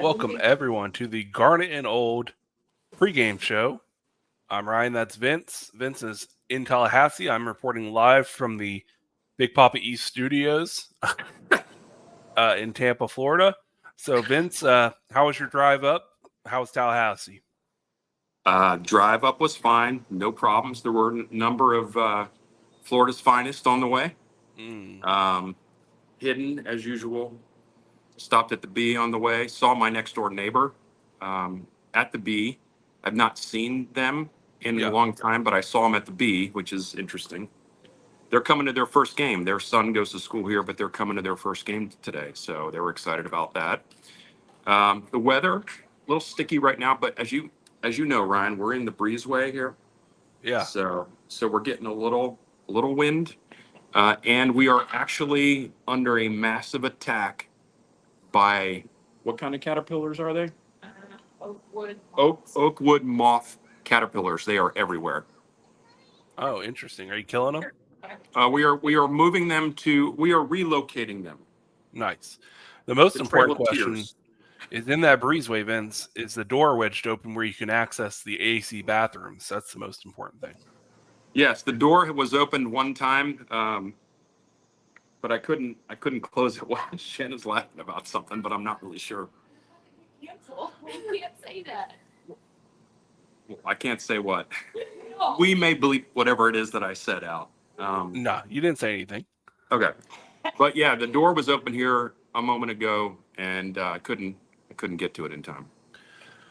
Welcome everyone to the Garnet and Old pregame show. I'm Ryan, that's Vince. Vince is in Tallahassee. I'm reporting live from the Big Papa East Studios in Tampa, Florida. So Vince, how was your drive up? How was Tallahassee? Drive up was fine. No problems. There were a number of Florida's finest on the way. Hidden as usual. Stopped at the B on the way. Saw my next door neighbor at the B. I've not seen them in a long time, but I saw them at the B, which is interesting. They're coming to their first game. Their son goes to school here, but they're coming to their first game today. So they were excited about that. The weather, a little sticky right now, but as you know, Ryan, we're in the breezeway here. Yeah. So we're getting a little wind, and we are actually under a massive attack by what kind of caterpillars are they? Oakwood moth caterpillars. They are everywhere. Oh, interesting. Are you killing them? We are moving them we are relocating them. Nice. The most important question is, in that breezeway, Vince, is the door wedged open where you can access the AC bathrooms? That's the most important thing. Yes, the door was opened one time, but I couldn't close it. Shanna's laughing about something, but I'm not really sure. Cancel. You can't say that. I can't say what. No. We may believe whatever it is that I said out. No, you didn't say anything. Okay, but yeah, the door was open here a moment ago, and I couldn't get to it in time.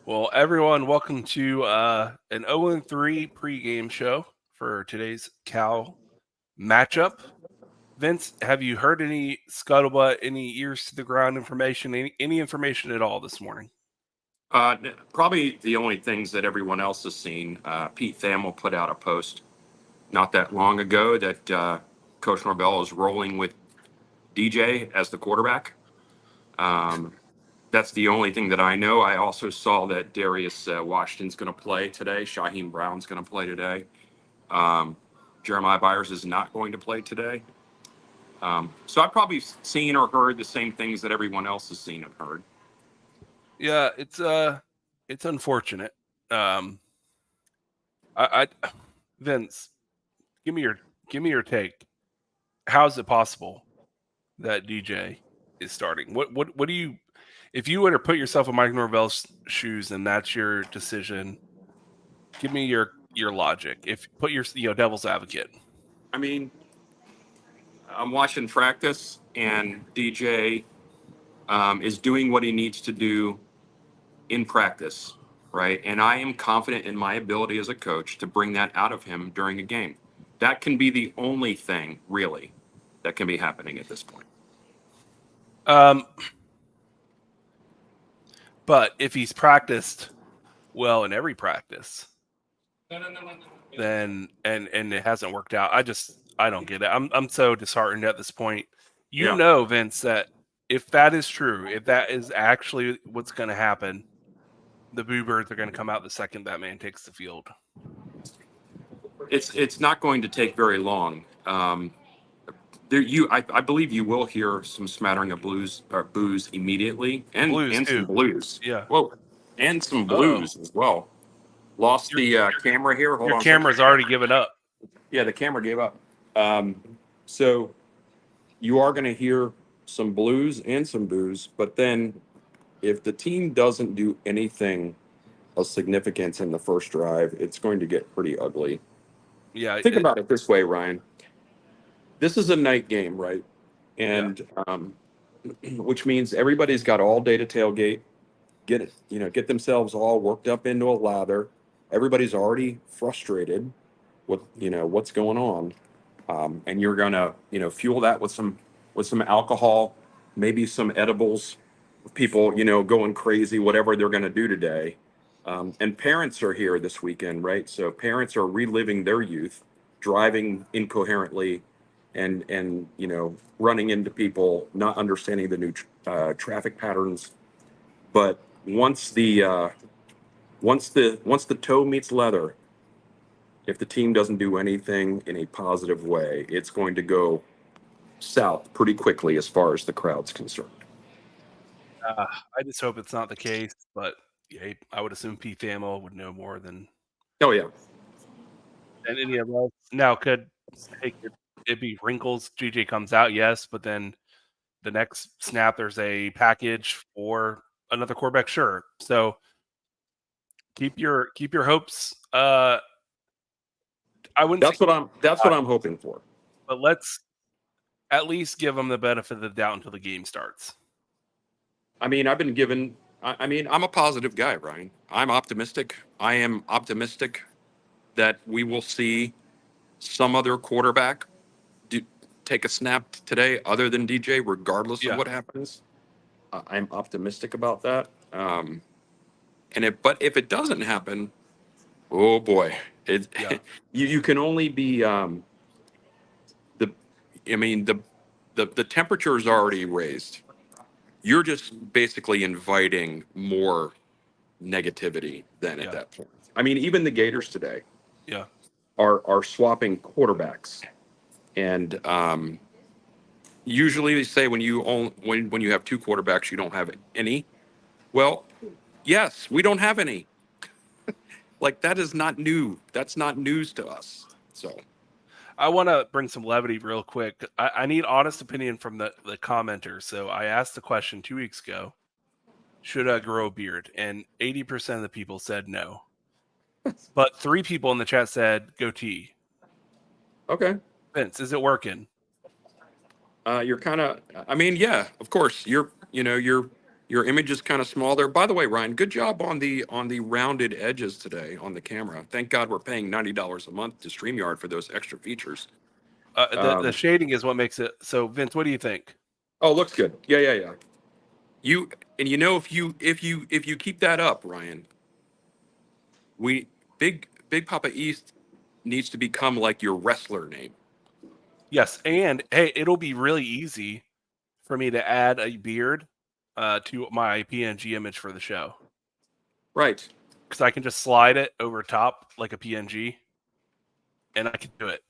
Well, everyone, welcome to an 0-3 pregame show for today's Cal matchup. Vince, have you heard any scuttlebutt, any ears to the ground information, any information at all this morning? Probably the only things that everyone else has seen. Pete Thamel put out a post not that long ago that Coach Norvell is rolling with DJ as the quarterback. That's the only thing that I know. I also saw that Darius Washington's going to play today. Shaheem Brown's going to play today. Jeremiah Byers is not going to play today. So I've probably seen or heard the same things that everyone else has seen and heard. Yeah, it's unfortunate. Vince, give me your take. How is it possible that DJ is starting? What do you, if you were to put yourself in Mike Norvell's shoes and that's your decision, give me your logic. If put your devil's advocate. I mean, I'm watching practice, and DJ is doing what he needs to do in practice, right? And I am confident in my ability as a coach to bring that out of him during a game. That can be the only thing, really, that can be happening at this point. But if he's practiced well in every practice, then and it hasn't worked out, I don't get it. I'm so disheartened at this point. You know, Vince, that if that is true, if that is actually what's going to happen, the Boo Birds are going to come out the second that man takes the field. It's not going to take very long. I believe you will hear some smattering of boos immediately, and some blues. Yeah. Whoa, and some blues as well. Lost the camera here. Hold on. Your camera's already given up. Yeah, the camera gave up. So you are going to hear some blues and some boos, but then if the team doesn't do anything of significance in the first drive, it's going to get pretty ugly. Yeah. Think about it this way, Ryan. This is a night game, right? And which means everybody's got all day to tailgate, get themselves all worked up into a lather. Everybody's already frustrated with what's going on. And you're gonna, fuel that with some alcohol, maybe some edibles. People, going crazy, whatever they're gonna do today. And parents are here this weekend, right? So parents are reliving their youth, driving incoherently, and running into people, not understanding the new traffic patterns. But once the toe meets leather, if the team doesn't do anything in a positive way, it's going to go south pretty quickly as far as the crowd's concerned. I just hope it's not the case, but yeah, I would assume Pete Thamel would know more than Oh yeah, any of us. Now, could it be wrinkles? GJ comes out, yes, but then the next snap there's a package for another quarterback, sure. So keep your hopes. I wouldn't. that's what I'm hoping for. But let's at least give them the benefit of the doubt until the game starts. I mean, I'm a positive guy, Ryan. I'm optimistic. I am optimistic that we will see some other quarterback take a snap today other than DJ, regardless of what happens. I'm optimistic about that. But if it doesn't happen, oh boy, you can only be the. I mean the temperature is already raised. You're just basically inviting more negativity than at that point. I mean, even the Gators today, are swapping quarterbacks, and usually they say when you have two quarterbacks, you don't have any. Well, yes, we don't have any. Like, that is not new. That's not news to us. So I want to bring some levity real quick. I need honest opinion from the commenters. So I asked the question 2 weeks ago, should I grow a beard? And 80% of the people said no. But 3 people in the chat said goatee. Okay. Vince, is it working? You're kind of, I mean, yeah, of course. Your image is kind of small there. By the way, Ryan, good job on the rounded edges today on the camera. Thank God we're paying $90 a month to StreamYard for those extra features. The shading is what makes it. So, Vince, what do you think? Oh, looks good. Yeah. If you keep that up, Ryan, Big Papa East needs to become like your wrestler name. Yes, and hey, it'll be really easy for me to add a beard to my PNG image for the show. Right. Because I can just slide it over top like a PNG, and I can do it.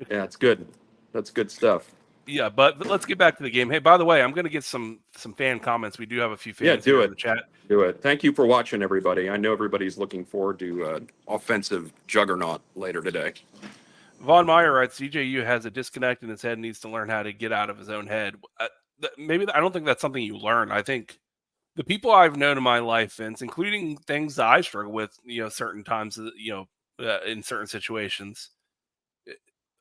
Yeah, it's good. That's good stuff. Yeah, but let's get back to the game. Hey, by the way, I'm going to get some fan comments. We do have a few fans do here it. in the chat. Do it. Thank you for watching, everybody. I know everybody's looking forward to an offensive juggernaut later today. Von Meyer writes, CJU has a disconnect in his head and needs to learn how to get out of his own head. Maybe I don't think that's something you learn. I think the people I've known in my life, Vince, including things that I struggle with, certain times, in certain situations,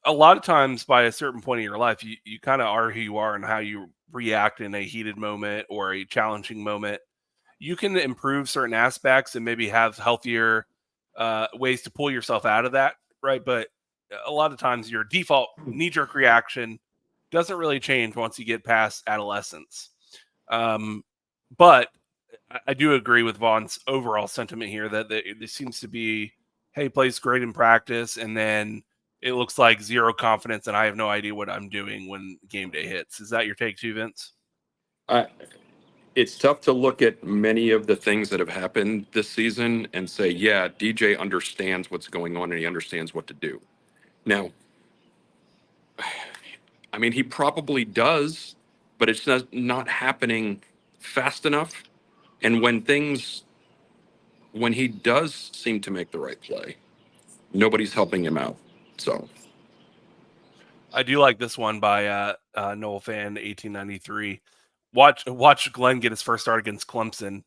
a lot of times by a certain point in your life, you kind of are who you are and how you react in a heated moment or a challenging moment. You can improve certain aspects and maybe have healthier ways to pull yourself out of that, right? But a lot of times your default knee-jerk reaction doesn't really change once you get past adolescence. But I do agree with Vaughn's overall sentiment here that there seems to be, hey, plays great in practice, and then it looks like zero confidence, and I have no idea what I'm doing when game day hits. Is that your take too, Vince? It's tough to look at many of the things that have happened this season and say, yeah, DJ understands what's going on and he understands what to do. Now, I mean, he probably does, but it's not happening fast enough. And when he does seem to make the right play, nobody's helping him out. So I do like this one by Noel Fan 1893. Watch Glenn get his first start against Clemson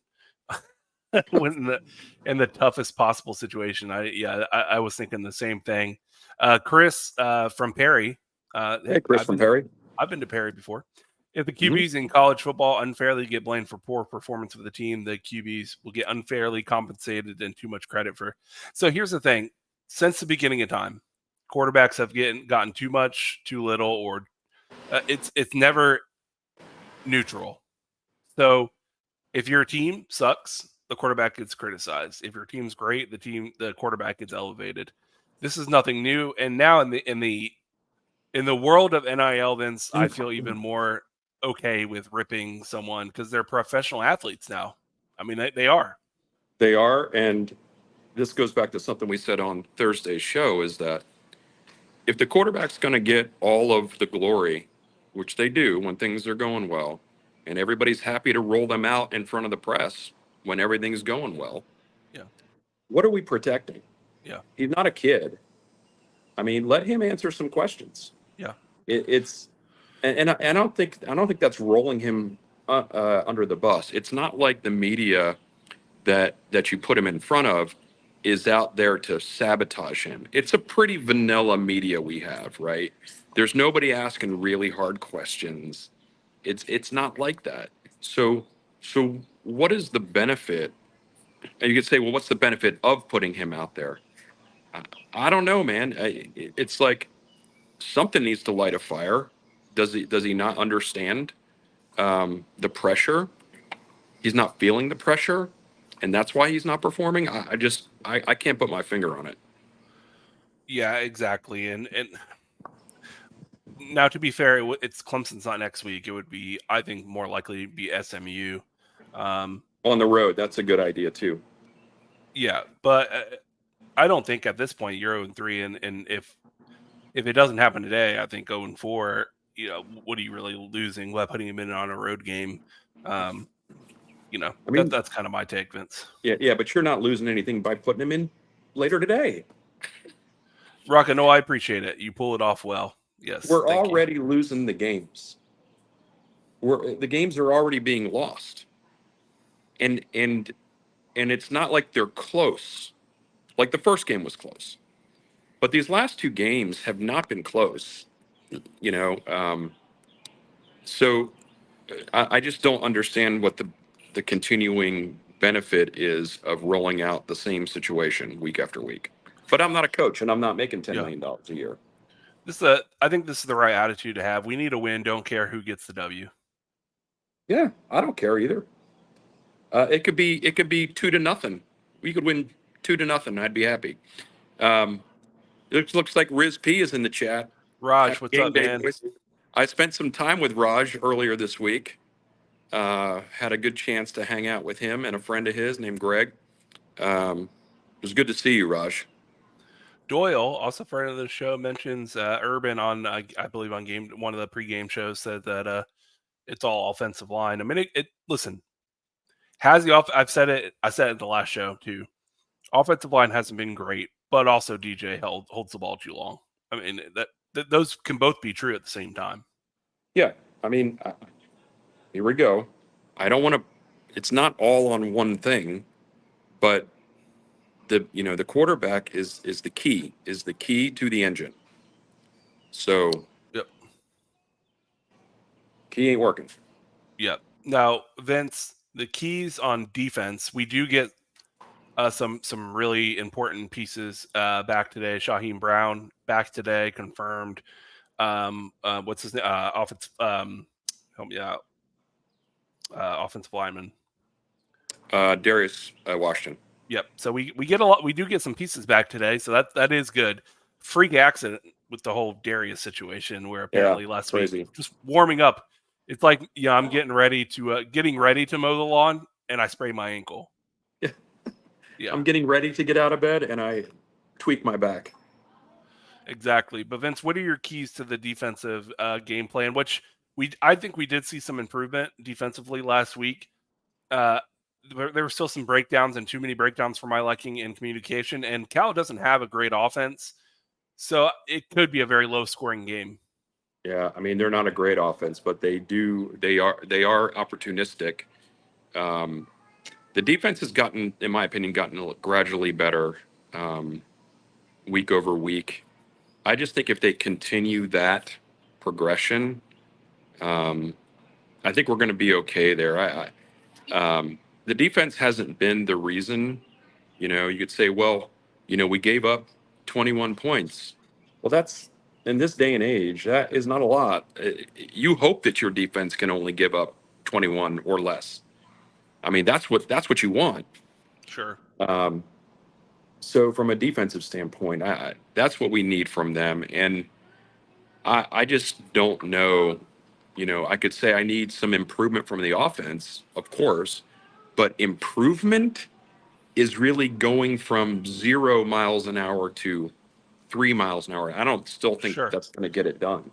when in the toughest possible situation. I was thinking the same thing. Chris from Perry. Hey, Chris from Perry. I've been to Perry before. If the QBs in college football unfairly get blamed for poor performance of the team, the QBs will get unfairly compensated and too much credit for. So here's the thing. Since the beginning of time, quarterbacks have gotten too much, too little, or it's never neutral. So if your team sucks, the quarterback gets criticized. If your team's great, the quarterback gets elevated. This is nothing new. And now in the world of NIL, Vince, I feel even more okay with ripping someone because they're professional athletes now. I mean, they are. They are, and this goes back to something we said on Thursday's show, is that if the quarterback's going to get all of the glory, which they do when things are going well, and everybody's happy to roll them out in front of the press when everything's going well, yeah, what are we protecting? Yeah. He's not a kid. I mean, let him answer some questions. Yeah. And I don't think that's rolling him under the bus. It's not like the media that you put him in front of is out there to sabotage him. It's a pretty vanilla media we have, right? There's nobody asking really hard questions. It's not like that. So what is the benefit? And you could say, well, what's the benefit of putting him out there? I don't know, man. It's like something needs to light a fire. Does he not understand the pressure? He's not feeling the pressure, and that's why he's not performing. I can't put my finger on it. Yeah, exactly. And now, to be fair, it's Clemson's not next week. It would be, I think, more likely to be SMU. On the road, that's a good idea too. Yeah, but I don't think at this point you're 0-3, and if it doesn't happen today, I think 0-4. You know, what are you really losing by putting him in on a road game? You know, I mean, that's kind of my take, Vince. Yeah, but you're not losing anything by putting him in later today. Rocka, no, I appreciate it. You pull it off well. Yes, we're already losing the games. The games are already being lost, and it's not like they're close. Like the first game was close, but these last two games have not been close. You know, so I just don't understand what the continuing benefit is of rolling out the same situation week after week. But I'm not a coach, and I'm not making $10 million a year. I think this is the right attitude to have. We need a win. Don't care who gets the W. Yeah, I don't care either. It could be 2-0. We could win 2-0. I'd be happy. It looks like Riz P is in the chat. Raj, what's up, man? I spent some time with Raj earlier this week. Had a good chance to hang out with him and a friend of his named Greg. It was good to see you, Raj. Doyle, also friend of the show, mentions Urban on, I believe, on one of the pregame shows, said that it's all offensive line. I mean, listen, I've said it. I said it in the last show too. Offensive line hasn't been great, but also DJ holds the ball too long. I mean, that those can both be true at the same time. Yeah, I mean, here we go. I don't want to. It's not all on one thing, but the quarterback is the key to the engine. So, yep, key ain't working. Yep. Now, Vince, the keys on defense, we do get some really important pieces back today. Shaheem Brown back today, confirmed. What's his name? Help me out. Offensive lineman. Darius Washington. Yep. So we get a lot. We do get some pieces back today, so that is good. Freak accident with the whole Darius situation, where apparently last week, just warming up, it's like I'm getting ready to mow the lawn, and I spray my ankle. Yeah. I'm getting ready to get out of bed, and I tweak my back. Exactly. But Vince, what are your keys to the defensive game plan? Which I think we did see some improvement defensively last week. There were still some breakdowns, and too many breakdowns for my liking in communication. And Cal doesn't have a great offense, so it could be a very low scoring game. Yeah, I mean, they're not a great offense, but they are opportunistic. The defense has gotten, in my opinion, gradually better week over week. I just think if they continue that progression, I think we're going to be okay there. The defense hasn't been the reason. You could say, well, we gave up 21 points. Well, that's in this day and age, that is not a lot. You hope that your defense can only give up 21 or less. I mean, that's what you want. Sure. So from a defensive standpoint, that's what we need from them. And I just don't know. You know, I could say I need some improvement from the offense, of course, but improvement is really going from 0 miles an hour to 3 miles an hour. I don't still think Sure. that's going to get it done.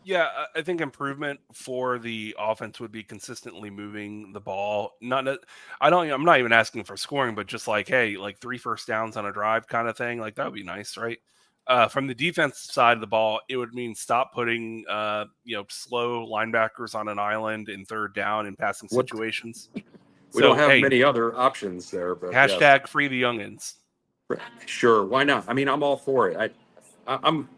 Yeah, I think improvement for the offense would be consistently moving the ball. I'm not even asking for scoring, but just like, hey, like 3 first downs on a drive kind of thing. Like that would be nice, right? From the defense side of the ball, it would mean stop putting slow linebackers on an island in third down in passing What- situations. We don't So, have hey, many other options there, but yes. hashtag free the youngins. Sure, why not? I mean, I'm all for it. I'm,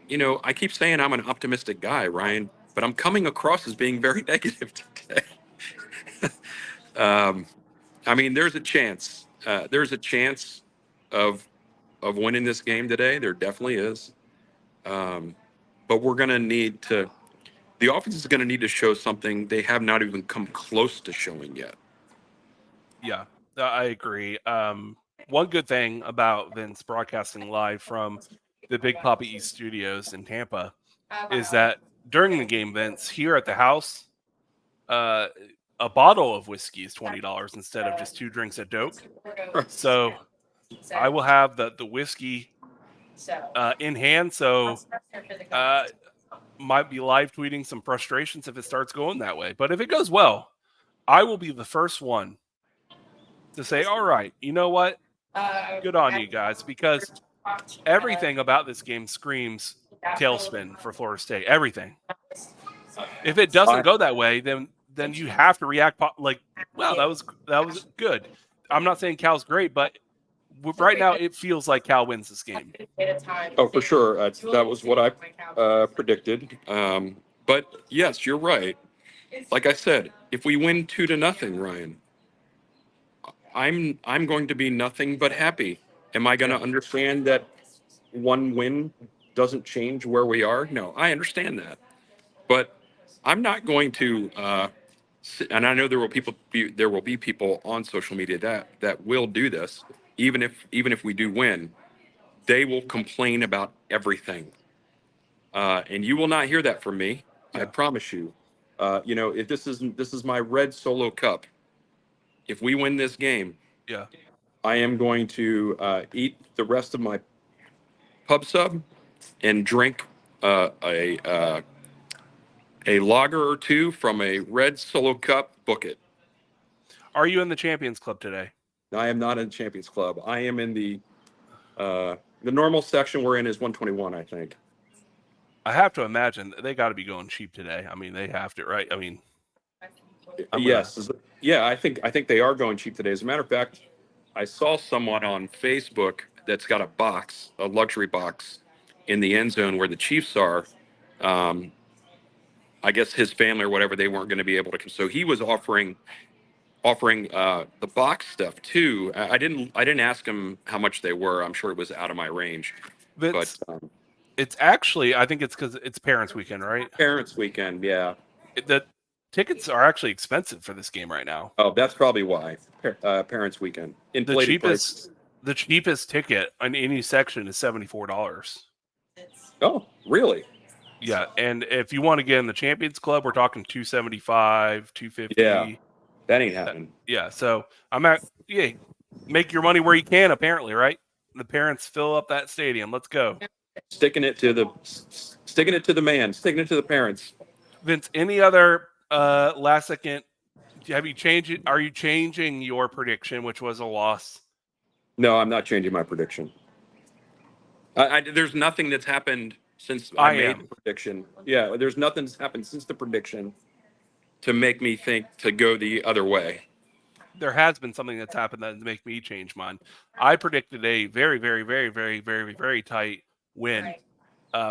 I keep saying I'm an optimistic guy, Ryan, but I'm coming across as being very negative today. I mean, there's a chance. There's a chance of winning this game today. There definitely is. But we're going to need to. The offense is going to need to show something they have not even come close to showing yet. Yeah, I agree. One good thing about Vince broadcasting live from the Big Papa East Studios in Tampa is that during the game, Vince, here at the house, a bottle of whiskey is $20 instead of just 2 drinks at Doak. So I will have the whiskey in hand. So might be live tweeting some frustrations if it starts going that way. But if it goes well, I will be the first one to say, all right, you know what? Good on you guys, because everything about this game screams tailspin for Florida State. Everything. If it doesn't go that way, then you have to react like, wow, that was good. I'm not saying Cal's great, but right now it feels like Cal wins this game. Oh, for sure. That was what I predicted. But yes, you're right. Like I said, if we win 2-0, Ryan, I'm going to be nothing but happy. Am I going to understand that one win doesn't change where we are? No, I understand that, but I'm not going to. And I know there will be people on social media that will do this, even if we do win. They will complain about everything, and you will not hear that from me. I Yeah. promise you. If this is my red solo cup. If we win this game, Yeah. I am going to eat the rest of my pub sub and drink a lager or two from a red solo cup. Book it. Are you in the Champions Club today? I am not in the Champions Club. I am in the normal section we're in is 121, I think. I have to imagine they got to be going cheap today. I mean, they have to, right? I mean, yes, yeah. I think they are going cheap today. As a matter of fact, I saw someone on Facebook that's got a luxury box, in the end zone where the Chiefs are. I guess his family or whatever, they weren't going to be able to. So he was offering the box stuff too. I didn't ask him how much they were. I'm sure it was out of my range. Vince, But it's actually, I think it's because it's Parents Weekend, right? Parents Weekend, yeah. The tickets are actually expensive for this game right now. Oh, that's probably why. Parents Weekend. Inflated prices. The cheapest ticket in any section is $74. Oh, really? Yeah, and if you want to get in the Champions Club, we're talking $275, $250. Yeah, that ain't happening. Yeah, so make your money where you can. Apparently, right? The parents fill up that stadium. Let's go. Sticking it to the man, sticking it to the parents. Vince, any other last second? Have you changed it? Are you changing your prediction, which was a loss? No, I'm not changing my prediction. There's nothing that's happened since I made the prediction. Yeah, there's nothing that's happened since the prediction to make me think to go the other way. There has been something that's happened that make me change mine. I predicted a very, very, very, very, very, very tight win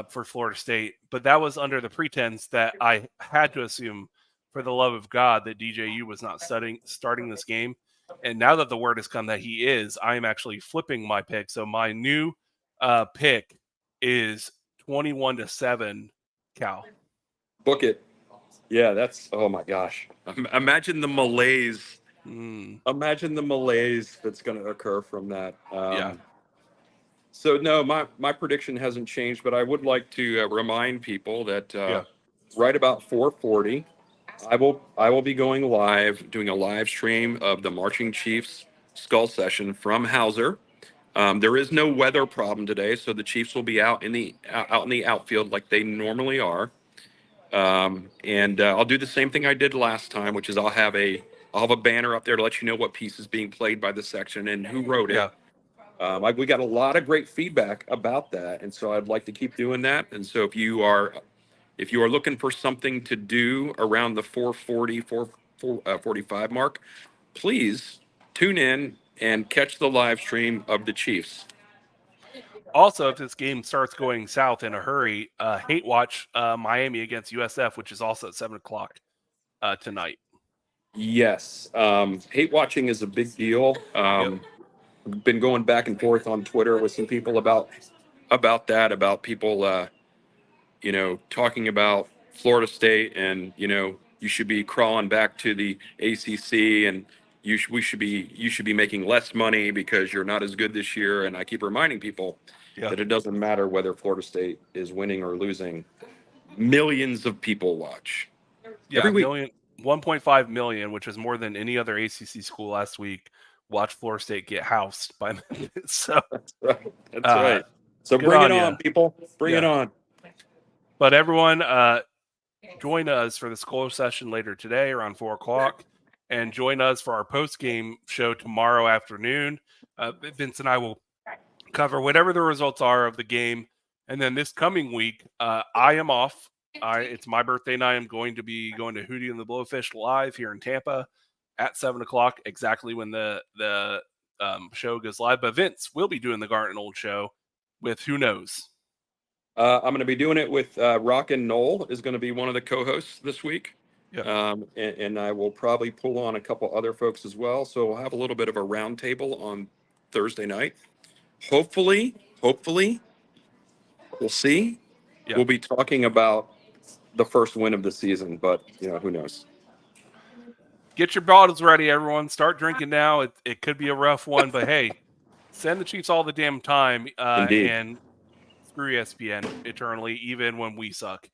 for Florida State, but that was under the pretense that I had to assume, for the love of God, that DJU was not starting this game. And now that the word has come that he is, I am actually flipping my pick. So my new pick is 21-7 Cal. Book it. Yeah, that's, oh my gosh. Imagine the malaise. Imagine the malaise that's going to occur from that. Yeah. So no, my prediction hasn't changed, but I would like to remind people that right about 4:40, I will be going live, doing a live stream of the Marching Chiefs Skull Session from Hauser. There is no weather problem today, so the Chiefs will be out in the outfield like they normally are. And I'll do the same thing I did last time, which is I'll have a banner up there to let you know what piece is being played by the section and who wrote it. Yeah. We got a lot of great feedback about that, and so I'd like to keep doing that. And so if you are looking for something to do around the 4:45 mark, please tune in and catch the live stream of the Chiefs. Also, if this game starts going south in a hurry, hate watch Miami against USF, which is also at 7:00 tonight. Yes, hate watching is a big deal. Been going back and forth on Twitter with some people about people, talking about Florida State and, you should be crawling back to the ACC and you should be making less money because you're not as good this year. And I keep reminding people that it doesn't matter whether Florida State is winning or losing. Millions of people watch. Yeah, every week. 1.5 million, which is more than any other ACC school last week. Watch Florida State get housed by Memphis. So that's right. That's right. So bring it on, people. Bring it on. But everyone, join us for the Skull Session later today around 4:00, and join us for our post-game show tomorrow afternoon. Vince and I will cover whatever the results are of the game. And then this coming week, I am off. It's my birthday night. I'm going to be going to Hootie and the Blowfish live here in Tampa at 7:00, exactly when the show goes live. But Vince will be doing the Garnet and Old show with Who Knows. I'm going to be doing it with Rockin' Noel is going to be one of the co-hosts this week. And I will probably pull on a couple other folks as well. So we'll have a little bit of a round table on Thursday night. Hopefully, we'll see. We'll be talking about the first win of the season, but who knows? Get your bottles ready, everyone. Start drinking now. It could be a rough one, but hey, send the Chiefs all the damn time. And screw ESPN eternally, even when we suck.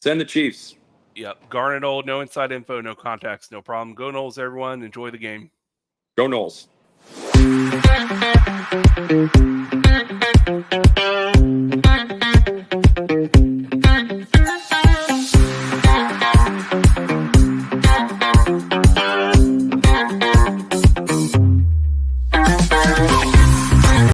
Send the Chiefs. Yep. Garnet Old, no inside info, no contacts, no problem. Go Noles, everyone. Enjoy the game. Go Noles.